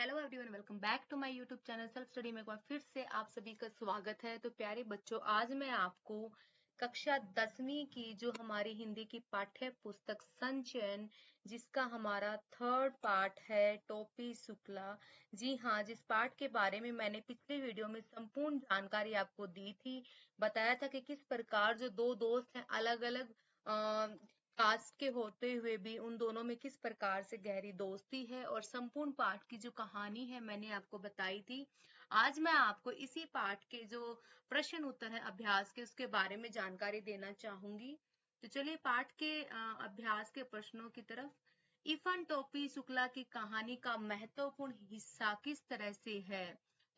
Hello everyone, welcome back to my YouTube channel self study में एक बार फिर से आप सभी का स्वागत है। तो प्यारे बच्चों, आज मैं आपको कक्षा 10वीं की जो हमारी हिंदी की पाठ्य पुस्तक संचयन, जिसका हमारा थर्ड पार्ट है टोपी शुक्ला। जी हाँ, जिस पार्ट के बारे में मैंने पिछले वीडियो में संपूर्ण जानकारी आपको दी थी, बताया था कि किस प्रकार जो दो दोस्त हैं अलग अलग कास्ट के होते हुए भी उन दोनों में किस प्रकार से गहरी दोस्ती है, और संपूर्ण पाठ की जो कहानी है मैंने आपको बताई थी। आज मैं आपको इसी पाठ के जो प्रश्न उत्तर है अभ्यास के, उसके बारे में जानकारी देना चाहूंगी। तो चलिए पाठ के अभ्यास के प्रश्नों की तरफ। इफन टोपी शुक्ला की कहानी का महत्वपूर्ण हिस्सा किस तरह से है?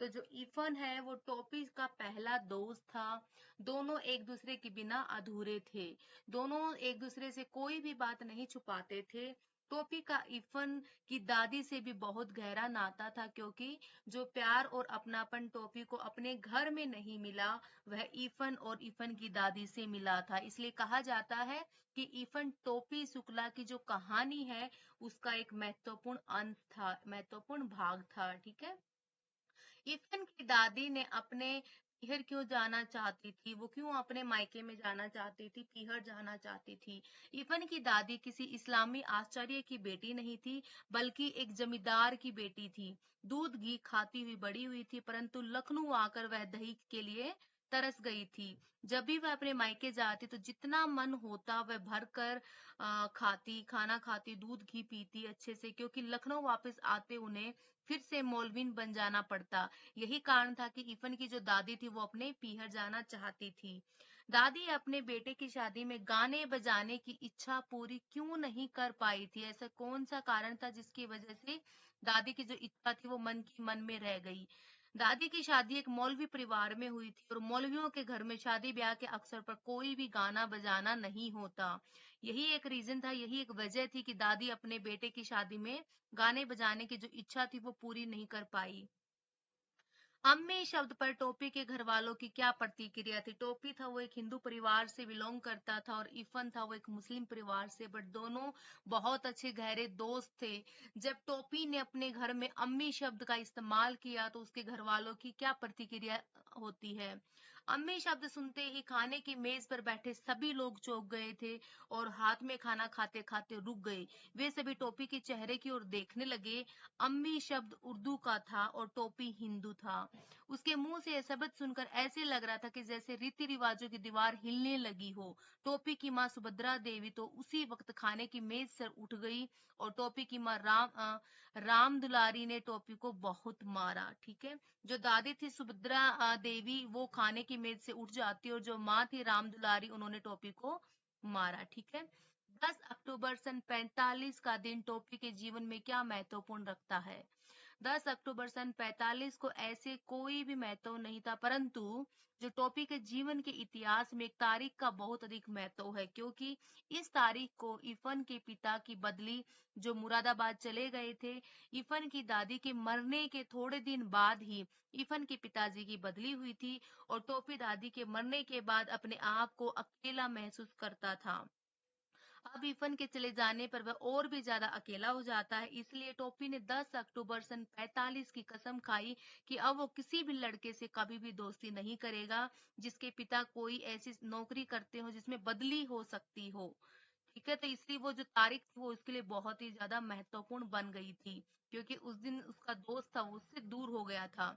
तो जो इफन है वो टोपी का पहला दोस्त था। दोनों एक दूसरे के बिना अधूरे थे। दोनों एक दूसरे से कोई भी बात नहीं छुपाते थे। टोपी का इफन की दादी से भी बहुत गहरा नाता था, क्योंकि जो प्यार और अपनापन टोपी को अपने घर में नहीं मिला, वह इफन और इफन की दादी से मिला था। इसलिए कहा जाता है कि इफन टोपी शुक्ला की जो कहानी है उसका एक महत्वपूर्ण अंश था, महत्वपूर्ण भाग था। ठीक है। इफन की दादी ने अपने पीहर क्यों जाना चाहती थी? वो क्यों अपने मायके में जाना चाहती थी, पीहर जाना चाहती थी? इफन की दादी किसी इस्लामी आचार्य की बेटी नहीं थी, बल्कि एक जमींदार की बेटी थी। दूध घी खाती हुई बड़ी हुई थी, परंतु लखनऊ आकर वह दही के लिए तरस गई थी। जब भी वह अपने मायके जाती तो जितना मन होता वह भर कर खाती, खाना खाती, दूध घी पीती अच्छे से, क्योंकि लखनऊ वापस आते उन्हें फिर से मौलवीन बन जाना पड़ता। यही कारण था कि इफन की जो दादी थी वो अपने पीहर जाना चाहती थी। दादी अपने बेटे की शादी में गाने बजाने की इच्छा पूरी क्यों नहीं कर पाई थी? ऐसा कौन सा कारण था जिसकी वजह से दादी की जो इच्छा थी वो मन की मन में रह गई? दादी की शादी एक मौलवी परिवार में हुई थी, और मौलवियों के घर में शादी ब्याह के अवसर पर कोई भी गाना बजाना नहीं होता। यही एक रीजन था, यही एक वजह थी कि दादी अपने बेटे की शादी में गाने बजाने की जो इच्छा थी वो पूरी नहीं कर पाई। अम्मी शब्द पर टोपी के घर वालों की क्या प्रतिक्रिया थी? टोपी था वो एक हिंदू परिवार से बिलोंग करता था, और इफन था वो एक मुस्लिम परिवार से, बट दोनों बहुत अच्छे गहरे दोस्त थे। जब टोपी ने अपने घर में अम्मी शब्द का इस्तेमाल किया तो उसके घर वालों की क्या प्रतिक्रिया होती है? अम्मी शब्द सुनते ही खाने की मेज पर बैठे सभी लोग चौंक गए थे और हाथ में खाना खाते खाते रुक गए। वे सभी टोपी के चेहरे की ओर देखने लगे। अम्मी शब्द उर्दू का था और टोपी हिंदू था। उसके मुंह से यह शब्द सुनकर ऐसे लग रहा था कि जैसे रीति रिवाजों की दीवार हिलने लगी हो। टोपी की माँ सुभद्रा देवी तो उसी वक्त खाने की मेज से उठ गई, और टोपी की माँ राम दुलारी ने टोपी को बहुत मारा। ठीक है। जो दादी थी सुभद्रा देवी, वो खाने की मेज से उठ जाती, और जो माँ थी राम दुलारी, उन्होंने टोपी को मारा। ठीक है। 10 अक्टूबर सन 45 का दिन टोपी के जीवन में क्या महत्वपूर्ण रखता है? 10 अक्टूबर सन 45 को ऐसे कोई भी महत्व नहीं था, परंतु जो टोपी के जीवन के इतिहास में एक तारीख का बहुत अधिक महत्व है, क्योंकि इस तारीख को इफन के पिता की बदली, जो मुरादाबाद चले गए थे, इफन की दादी के मरने के थोड़े दिन बाद ही इफन के पिताजी की बदली हुई थी, और टोपी दादी के मरने के बाद अपने आप को अकेला महसूस करता था। अब इफन के चले जाने पर वह और भी ज्यादा अकेला हो जाता है। इसलिए टोपी ने 10 अक्टूबर सन 45 की कसम खाई कि अब वो किसी भी लड़के से कभी भी दोस्ती नहीं करेगा जिसके पिता कोई ऐसी नौकरी करते हो जिसमें बदली हो सकती हो। ठीक है। तो इसलिए वो जो तारीख थी वो उसके लिए बहुत ही ज्यादा महत्वपूर्ण बन गई थी, क्योंकि उस दिन उसका दोस्त था वो उससे दूर हो गया था।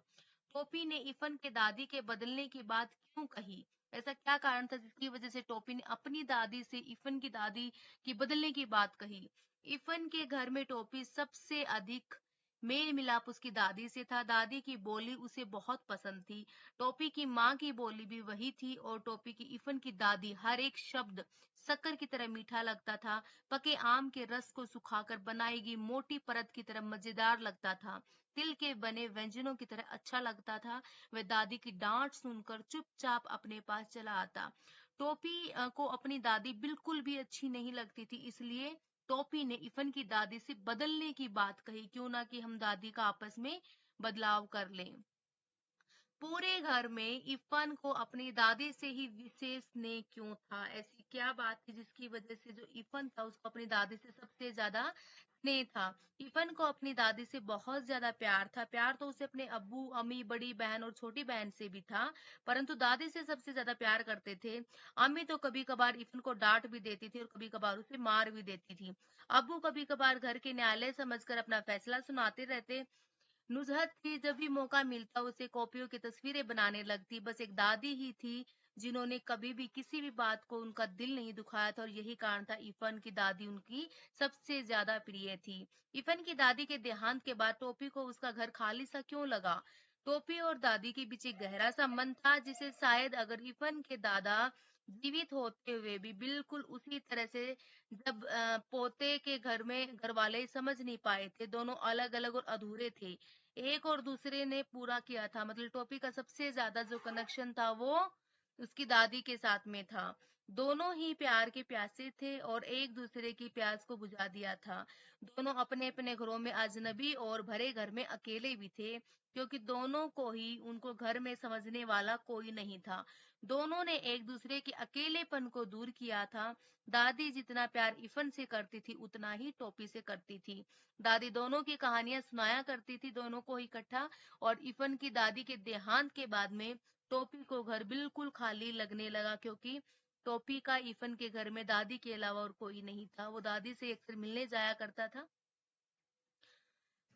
टोपी ने इफन के दादी के बदलने की बात क्यों कही? ऐसा क्या कारण था जिसकी वजह से टोपी ने अपनी दादी से इफन की दादी की बदलने की बात कही? इफन के घर में टोपी सबसे अधिक मेल मिलाप उसकी दादी से था। दादी की बोली उसे बहुत पसंद थी। टोपी की माँ की बोली भी वही थी, और टोपी की इफन की दादी हर एक शब्द शक्कर की तरह मीठा लगता था। पके आम के रस को सुखाकर बनाई गई मोटी परत की तरह मजेदार लगता था। तिल के बने व्यंजनों की तरह अच्छा लगता था। वह दादी की डांट सुनकर चुपचाप अपने पास चला आता। टोपी को अपनी दादी बिल्कुल भी अच्छी नहीं लगती थी, इसलिए टोपी ने इफन की दादी से बदलने की बात कही, क्यों ना कि हम दादी का आपस में बदलाव कर लें। पूरे घर में इरफान को अपनी दादी से ही विशेष स्नेह क्यों था? ऐसी क्या बात थी जिसकी वजह से जो इरफान था उसको अपनी दादी से सबसे ज्यादा स्नेह था? इरफान को अपनी दादी से बहुत ज्यादा प्यार था। प्यार तो उसे अपने अब्बू, अम्मी, बड़ी बहन और छोटी बहन से भी था, परंतु दादी से सबसे ज्यादा प्यार करते थे। अम्मी तो कभी कभार इरफान को डांट भी देती थी और कभी कभार उसे मार भी देती थी। अब्बू कभी कभार घर के न्यायालय समझकर अपना फैसला सुनाते रहते। नुसरत थी, जब भी मौका मिलता उसे कॉपियों की तस्वीरें बनाने लगती। बस एक दादी ही थी जिन्होंने कभी भी किसी भी बात को उनका दिल नहीं दुखाया था, और यही कारण था इरफान की दादी उनकी सबसे ज्यादा प्रिय थी। इरफान की दादी के देहांत के बाद टोपी को उसका घर खाली सा क्यों लगा? टोपी और दादी के बीच एक गहरा संबंध था, जिसे शायद अगर इरफान के दादा जीवित होते हुए भी बिल्कुल उसी तरह से जब पोते के घर में घर वाले समझ नहीं पाए थे। दोनों अलग अलग और अधूरे थे, एक और दूसरे ने पूरा किया था। मतलब टोपी का सबसे ज्यादा जो कनेक्शन था वो उसकी दादी के साथ में था। दोनों ही प्यार के प्यासे थे और एक दूसरे की प्यास को बुझा दिया था। दोनों अपने अपने घरों में अजनबी और भरे घर में अकेले भी थे, क्योंकि दोनों को ही उनको घर में समझने वाला कोई नहीं था। दोनों ने एक दूसरे के अकेलेपन को दूर किया था। दादी जितना प्यार इफन से करती थी उतना ही टोपी से करती थी। दादी दोनों की कहानियां सुनाया करती थी दोनों को इकट्ठा। और इफन की दादी के देहांत के बाद में टोपी को घर बिल्कुल खाली लगने लगा, क्योंकि टोपी का इफन के घर में दादी के अलावा और कोई नहीं था। वो दादी से अक्सर मिलने जाया करता था।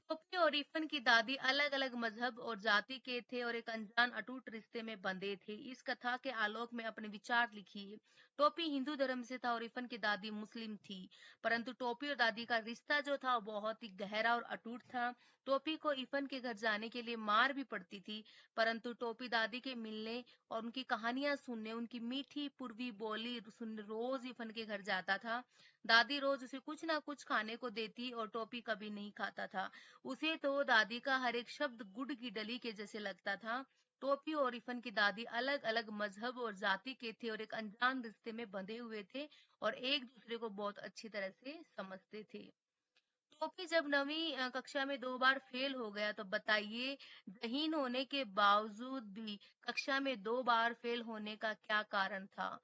टोपी और इरफान की दादी अलग अलग मजहब और जाति के थे और एक अनजान अटूट रिश्ते में बंधे थे। इस कथा के आलोक में अपने विचार लिखिए। टोपी हिंदू धर्म से था और इरफान की दादी मुस्लिम थी, परंतु टोपी और दादी का रिश्ता जो था वो बहुत ही गहरा और अटूट था। टोपी को इरफान के घर जाने के लिए मार भी पड़ती थी, परंतु टोपी दादी के मिलने और उनकी कहानियां सुनने, उनकी मीठी पूर्वी बोली सुनने रोज इरफान के घर जाता था। दादी रोज उसे कुछ ना कुछ खाने को देती और टोपी कभी नहीं खाता था। उसे तो दादी का हर एक शब्द गुड़ की डली के जैसे लगता था। टोपी और इफन की दादी अलग अलग मजहब और जाति के थे और एक अनजान रिश्ते में बंधे हुए थे और एक दूसरे को बहुत अच्छी तरह से समझते थे। टोपी जब 9वीं कक्षा में 2 बार फेल हो गया, तो बताइए, ज़हीन होने के बावजूद भी कक्षा में 2 बार फेल होने का क्या कारण था?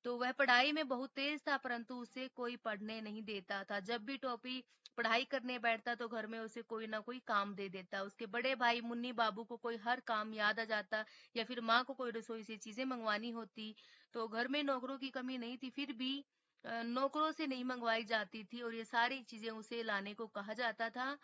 तो वह पढ़ाई में बहुत तेज था, परंतु उसे कोई पढ़ने नहीं देता था। जब भी टोपी पढ़ाई करने बैठता तो घर में उसे कोई ना कोई काम दे देता। उसके बड़े भाई मुन्नी बाबू को कोई हर काम याद आ जाता, या फिर माँ को कोई रसोई से चीजें मंगवानी होती। तो घर में नौकरों की कमी नहीं थी, फिर भी नौकरों से नहीं मंगवाई जाती थी और ये सारी चीजें उसे लाने को कहा जाता था।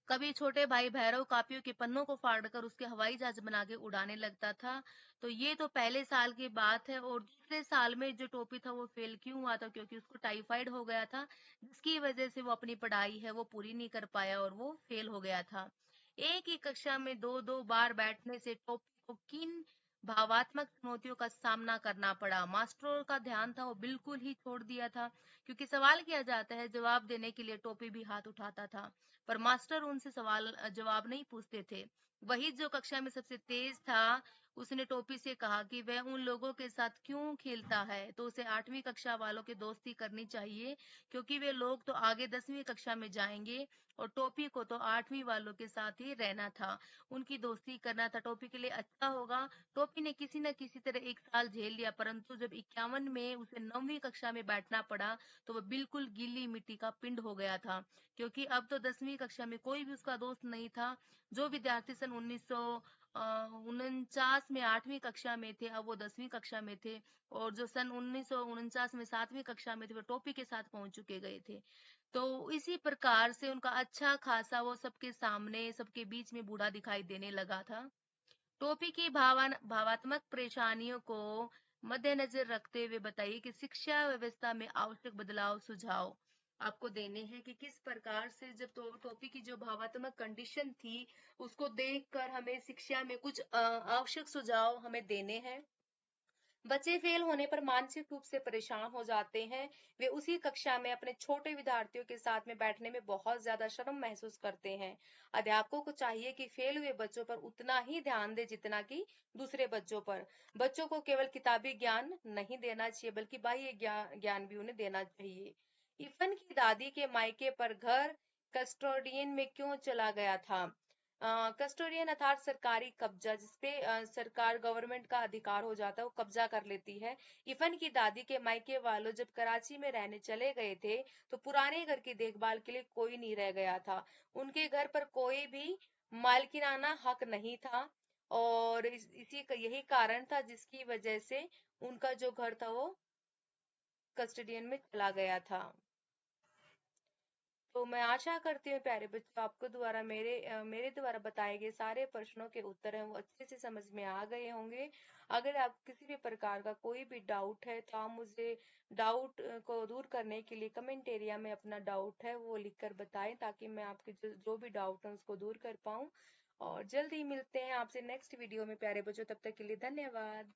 कभी छोटे भाई भैरव कापियों के पन्नों को फाड़कर उसके हवाई जहाज बना के उड़ाने लगता था। तो ये तो पहले साल की बात है। और दूसरे साल में जो टोपी था वो फेल क्यों हुआ था? क्योंकि उसको टाइफाइड हो गया था, जिसकी वजह से वो अपनी पढ़ाई है वो पूरी नहीं कर पाया और वो फेल हो गया था। एक ही कक्षा में दो दो बार बैठने से टोपी को किन भावात्मक चुनौतियों का सामना करना पड़ा? मास्टरों का ध्यान था वो बिल्कुल ही छोड़ दिया था, क्योंकि सवाल किया जाता है, जवाब देने के लिए टोपी भी हाथ उठाता था, पर मास्टर उनसे सवाल जवाब नहीं पूछते थे। वही जो कक्षा में सबसे तेज था, उसने टोपी से कहा कि वह उन लोगों के साथ क्यों खेलता है, तो उसे 8वीं कक्षा वालों की दोस्ती करनी चाहिए, क्योंकि वे लोग तो आगे 10वीं कक्षा में जाएंगे और टोपी को तो 8वीं वालों के साथ ही रहना था, उनकी दोस्ती करना था, टोपी के लिए अच्छा होगा। टोपी ने किसी न किसी तरह एक साल झेल लिया, परंतु जब 51 में उसे 9वीं कक्षा में बैठना पड़ा, तो वह बिल्कुल गीली मिट्टी का पिंड हो गया था, क्योंकि अब तो 10वीं कक्षा में कोई भी उसका दोस्त नहीं था। जो विद्यार्थी सन 1949 में 8वीं कक्षा में थे, अब वो 10वीं कक्षा में थे, और जो सन 1949 में 7वीं कक्षा में थे, वो टोपी के साथ पहुंच चुके गए थे। तो इसी प्रकार से उनका अच्छा खासा वो सबके सामने सबके बीच में बूढ़ा दिखाई देने लगा था। टोपी की भावात्मक परेशानियों को मद्देनजर रखते हुए बताइए कि शिक्षा व्यवस्था में आवश्यक बदलाव सुझाव आपको देने हैं, कि किस प्रकार से जब टोपी की जो भावात्मक कंडीशन थी उसको देखकर हमें शिक्षा में कुछ आवश्यक सुझाव हमें देने हैं। बच्चे फेल होने पर मानसिक रूप से परेशान हो जाते हैं। वे उसी कक्षा में अपने छोटे विद्यार्थियों के साथ में बैठने में बहुत ज्यादा शर्म महसूस करते हैं। अध्यापकों को चाहिए कि फेल हुए बच्चों पर उतना ही ध्यान दे जितना कि दूसरे बच्चों पर। बच्चों को केवल किताबी ज्ञान नहीं देना चाहिए, बल्कि बाह्य ज्ञान भी उन्हें देना चाहिए। इफन की दादी के मायके पर घर कस्टोडियन में क्यों चला गया था? कस्टोडियन अर्थात सरकारी कब्जा, जिसपे सरकार गवर्नमेंट का अधिकार हो जाता है, वो कब्जा कर लेती है। इफन की दादी के मायके वालों जब कराची में रहने चले गए थे, तो पुराने घर की देखभाल के लिए कोई नहीं रह गया था। उनके घर पर कोई भी मालकिनाना हक नहीं था, और इसी का यही कारण था जिसकी वजह से उनका जो घर था वो कस्टोडियन में चला गया था। तो मैं आशा करती हूँ प्यारे बच्चों, आपको द्वारा मेरे द्वारा बताए गए सारे प्रश्नों के उत्तर हैं वो अच्छे से समझ में आ गए होंगे। अगर आप किसी भी प्रकार का कोई भी डाउट है तो आप मुझे डाउट को दूर करने के लिए कमेंट एरिया में अपना डाउट है वो लिखकर बताएं, ताकि मैं आपके जो भी डाउट है उसको दूर कर पाऊं। और जल्द ही मिलते हैं आपसे नेक्स्ट वीडियो में प्यारे बच्चों, तब तक के लिए धन्यवाद।